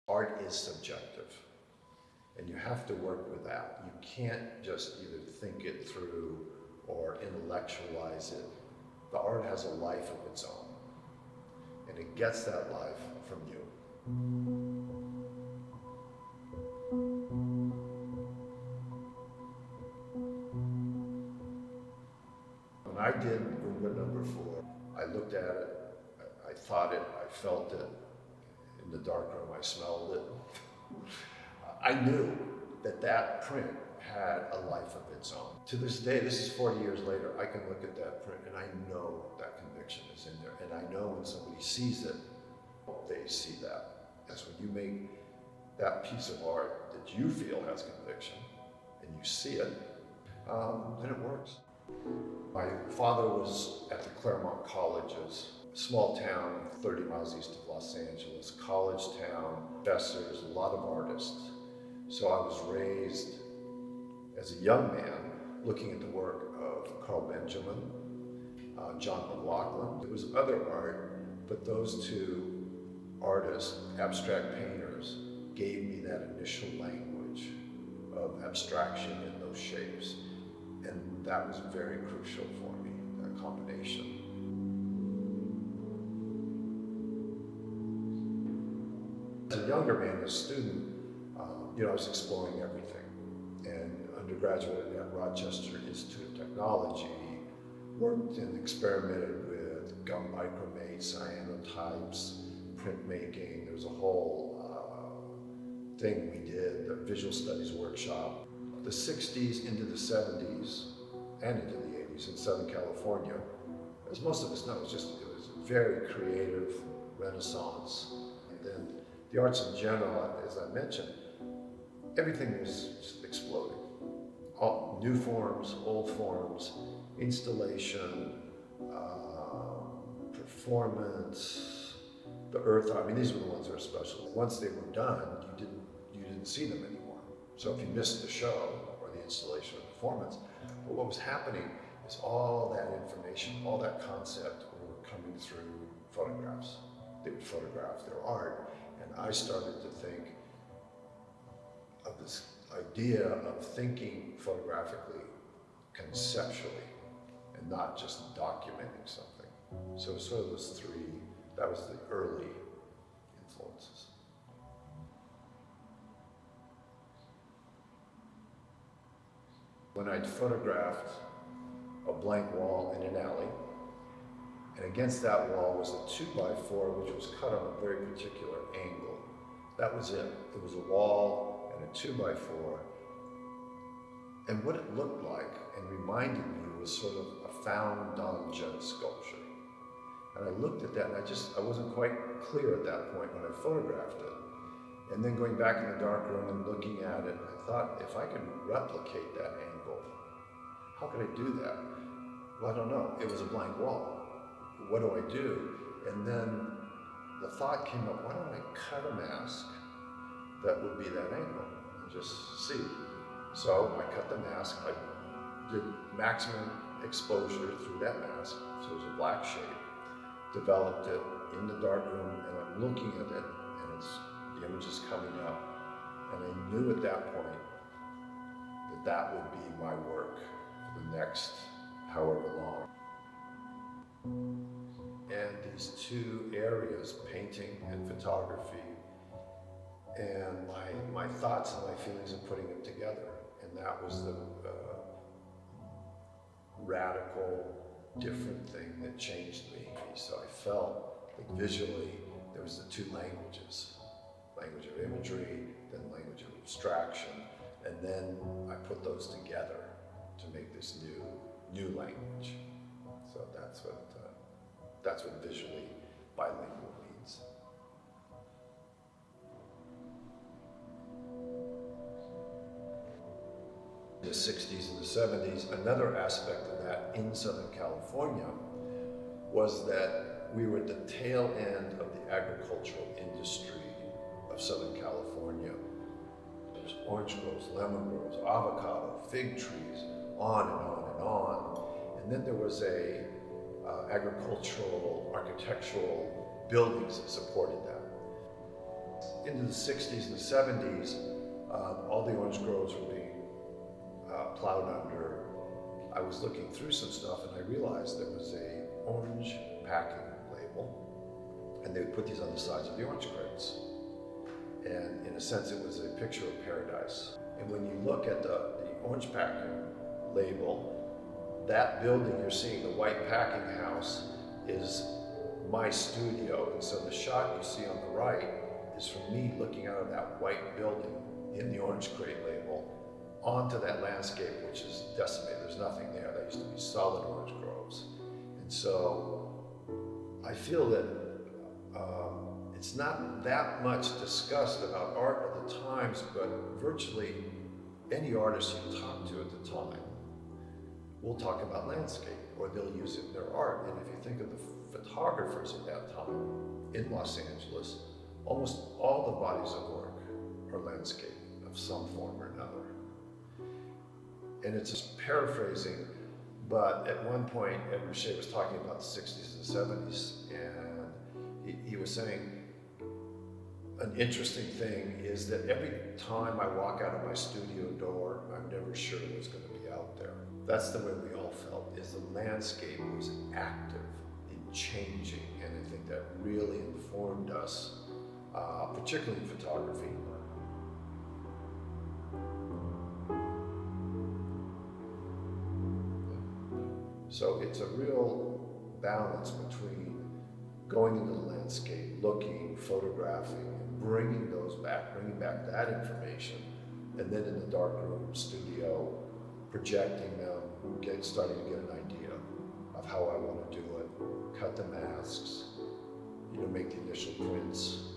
Art is subjective, and you have to work with that. You can't just either think it through or intellectualize it. The art has a life of its own, and it gets that life from you. When I did Roomba #4, I looked at it, I thought it, I felt it. In the darkroom, I smelled it. I knew that that print had a life of its own. To this day, this is 40 years later, I can look at that print and I know that conviction is in there. And I know when somebody sees it, they see that. That's when you make that piece of art that you feel has conviction and you see it, then it works. My father was at the Claremont Colleges, a small town 30 miles east of Los Angeles, college town, professors, a lot of artists. So I was raised as a young man looking at the work of Carl Benjamin, John McLaughlin. There was other art, but those two artists, abstract painters, gave me that initial language of abstraction in those shapes. And that was very crucial for me, that combination. As a younger man, as a student, I was exploring everything. And undergraduate at Rochester Institute of Technology, worked and experimented with gum micromates, cyanotypes, printmaking. There was a whole thing we did, the visual studies workshop. The 60s into the 70s and into the 80s in Southern California, as most of us know, it was a very creative renaissance. And then the arts in general, as I mentioned, everything was just exploding. All new forms, old forms, installation, performance, the earth. I mean, these were the ones that are special. Once they were done, you didn't see them anymore. So if you missed the show or the installation or performance, but what was happening is all that information, all that concept were coming through photographs. They would photograph their art, and I started to think of this idea of thinking photographically, conceptually, and not just documenting something. So sort of those three, that was the early influences. When I'd photographed a blank wall in an alley, and against that wall was a 2x4 which was cut on a very particular angle. That was it. It was a wall and a 2x4. And what it looked like and reminded me was sort of a found Donjon sculpture. And I looked at that and I wasn't quite clear at that point when I photographed it. And then going back in the darkroom and looking at it, I thought, if I could replicate that angle, how could I do that? Well, I don't know. It was a blank wall. What do I do? And then the thought came up, why don't I cut a mask that would be that angle and just see? So I cut the mask, I did maximum exposure through that mask, so it was a black shape, developed it in the darkroom, and I'm looking at it, and the image is coming up, and I knew at that point that that would be my work for the next however long. And these two areas, painting and photography, and my thoughts and my feelings of putting them together. And that was the radical, different thing that changed me. So I felt like visually there was the two languages, language of imagery, then language of abstraction, and then I put those together to make this new language. So that's what visually bilingual means. In the 60s and the 70s, another aspect of that in Southern California was that we were at the tail end of the agricultural industry of Southern California. There's orange groves, lemon groves, avocado, fig trees, on and on and on. And then there was a agricultural, architectural buildings that supported that. into the 60s and the 70s, all the orange groves were being plowed under. I was looking through some stuff and I realized there was a orange packing label, and they would put these on the sides of the orange crates. And in a sense, it was a picture of paradise. And when you look at the orange packing label, that building you're seeing, the white packing house, is my studio. And so the shot you see on the right is from me looking out of that white building in the orange crate label onto that landscape, which is decimated. There's nothing there. That used to be solid orange groves. And so I feel that it's not that much discussed about art of the times, but virtually any artist you talk to at the time will talk about landscape, or they'll use it in their art. And if you think of the photographers at that time in Los Angeles, almost all the bodies of work are landscape of some form or another. And it's just paraphrasing, but at one point, Ed Ruscha was talking about the 60s and 70s, and he was saying, an interesting thing is that every time I walk out of my studio door, I'm never sure what's going to be out there. That's the way we all felt, is the landscape was active in changing, and I think that really informed us, particularly in photography. So it's a real balance between going into the landscape, looking, photographing, and bringing back that information, and then in the darkroom studio, projecting them, starting to get an idea of how I want to do it, cut the masks, make the initial prints,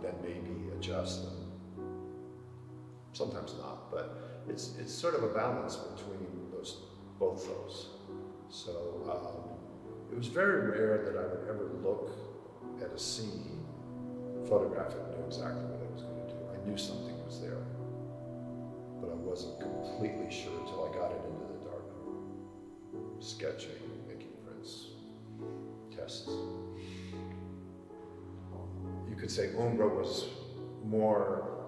then maybe adjust them. Sometimes not, but it's sort of a balance between both those. So it was very rare that I would ever look at a scene, photograph it, and know exactly what I was going to do. I knew something was there, but I wasn't completely sure until I got it into the darkroom, sketching, making prints, tests. You could say Umbra was more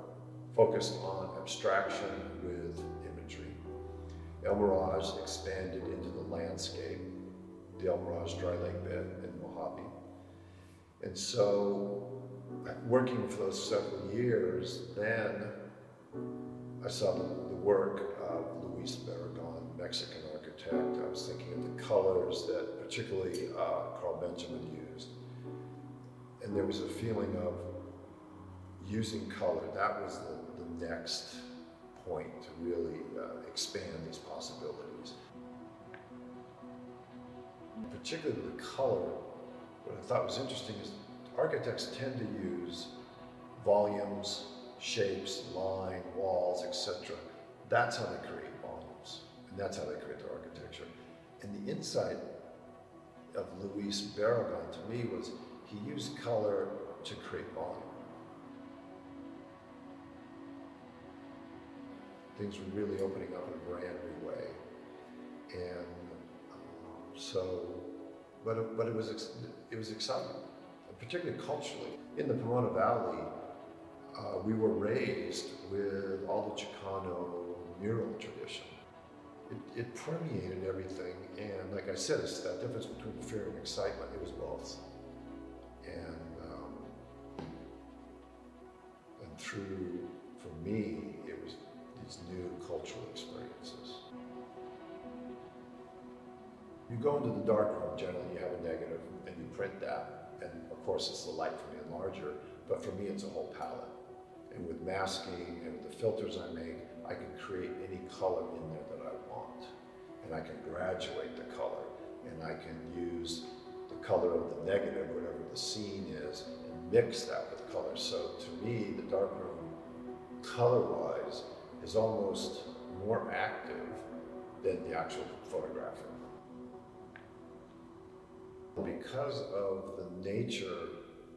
focused on abstraction with imagery. El Mirage expanded into the landscape, the El Mirage dry lake bed in Mojave. And so, working for those several years, then I saw the work of Luis Barragan, Mexican architect. I was thinking of the colors that particularly Carl Benjamin used. And there was a feeling of using color. That was the next point to really expand these possibilities. Particularly with the color, what I thought was interesting is architects tend to use volumes, shapes, line, walls, etc. That's how they create volumes, and that's how they create their architecture. And the insight of Luis Barragan to me was he used color to create volume. Things were really opening up in a brand new way. And but it was exciting, particularly culturally. In the Pomona Valley, we were raised with all the Chicano mural tradition. It permeated everything, and like I said, it's that difference between fear and excitement. It was both. And through, for me, it was these new cultural experiences. You go into the darkroom, generally you have a negative, and you print that, and of course it's the light for me and larger, but for me it's a whole palette. And with masking and with the filters I make, I can create any color in there that I want. And I can graduate the color, and I can use the color of the negative, whatever the scene is, and mix that with color. So to me, the darkroom, color-wise, is almost more active than the actual photographing. Because of the nature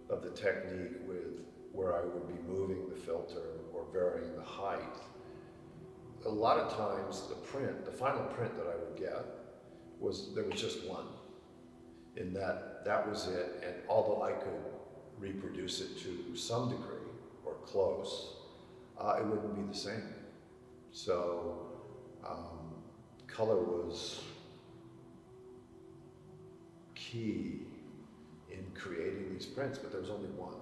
of the technique with where I would be moving the filter or varying the height, a lot of times the final print that I would get there was just one. In that was it, and although I could reproduce it to some degree, close, it wouldn't be the same. So color was key in creating these prints, but there was only one.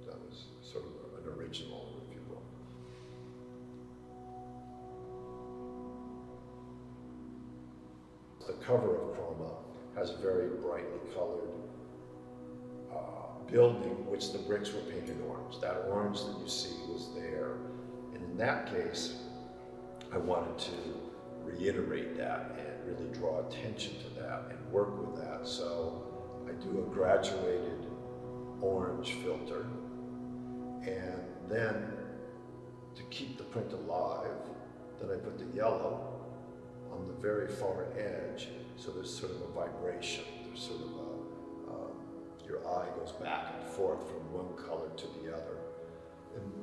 That was sort of an original, if you will. The cover of Chroma has a very brightly colored building, which the bricks were painted orange. That orange that you see was there. And in that case, I wanted to reiterate that and really draw attention to that and work with that. So I do a graduated orange filter, and then to keep the print alive, then I put the yellow on the very far edge, so there's sort of a vibration. There's sort of your eye goes back and forth from one color to the other.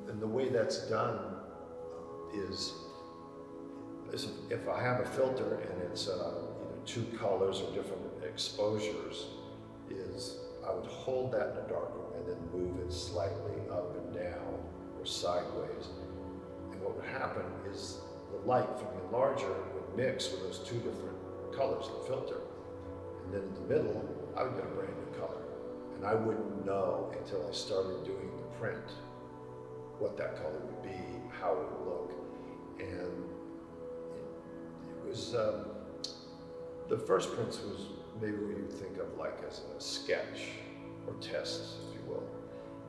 And the way that's done is if I have a filter and it's either two colors or different exposures, is I would hold that in a darkroom and then move it slightly up and down or sideways. And what would happen is the light from the enlarger would mix with those two different colors in the filter. And then in the middle, I would get a brand new color. And I wouldn't know until I started doing the print what that color would be, how it would look. And it was, the first prints was maybe what you think of like as a sketch or tests, if you will.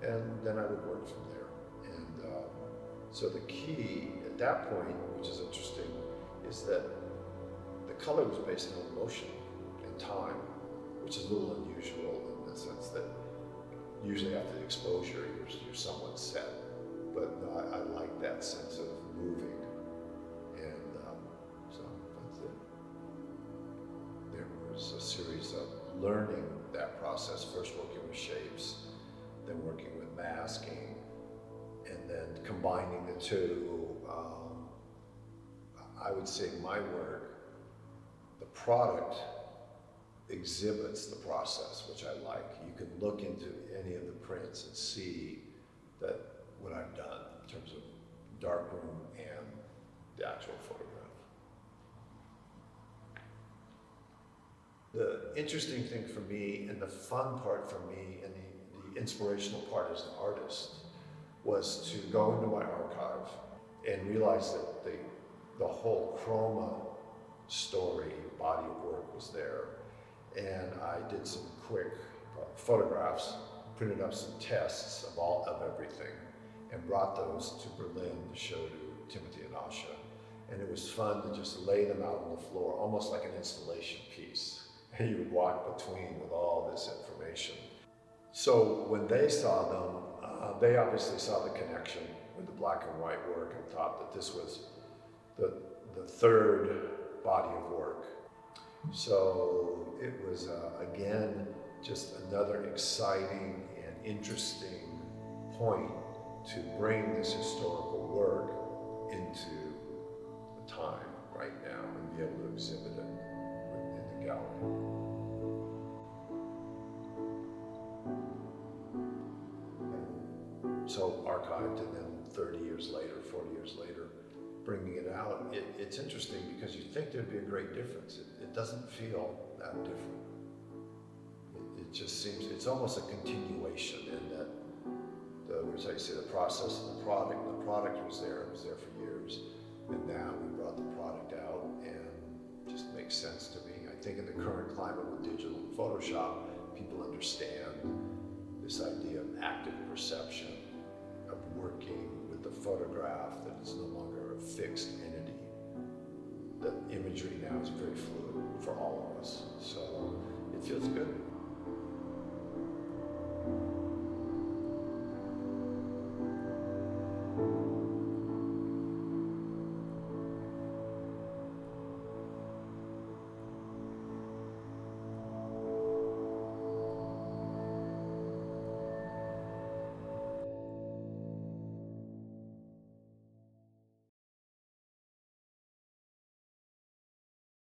And then I would work from there. And so the key at that point, which is interesting, is that the color was based on motion and time, which is a little unusual in the sense that usually after the exposure, you're somewhat set. But I like that sense of moving. And so that's it. There was a series of learning that process, first working with shapes, then working with masking, and then combining the two. I would say my work, the product exhibits the process, which I like. You can look into any of the prints and see that what I've done in terms of darkroom and the actual photograph. The interesting thing for me and the fun part for me and the inspirational part as an artist was to go into my archive and realize that the whole Chroma story, body of work was there. And I did some quick photographs, printed up some tests of everything, and brought those to Berlin to show to Timothy and Asha. And it was fun to just lay them out on the floor, almost like an installation piece. And you would walk between with all this information. So when they saw them, they obviously saw the connection with the black and white work and thought that this was the third body of work. So it was, again, just another exciting and interesting point to bring this historical work into the time right now and be able to exhibit it in the gallery. So archived, and then 30 years later, 40 years later, bringing it out, it's interesting because you think there'd be a great difference. It doesn't feel that different. It just seems, it's almost a continuation in that, as I say, the process and the product was there, it was there for years. And now we brought the product out and it just makes sense to me. I think in the current climate with digital and Photoshop, people understand this idea of active perception, of working with the photograph that is no longer a fixed entity. The imagery now is very fluid for all of us, so it feels good.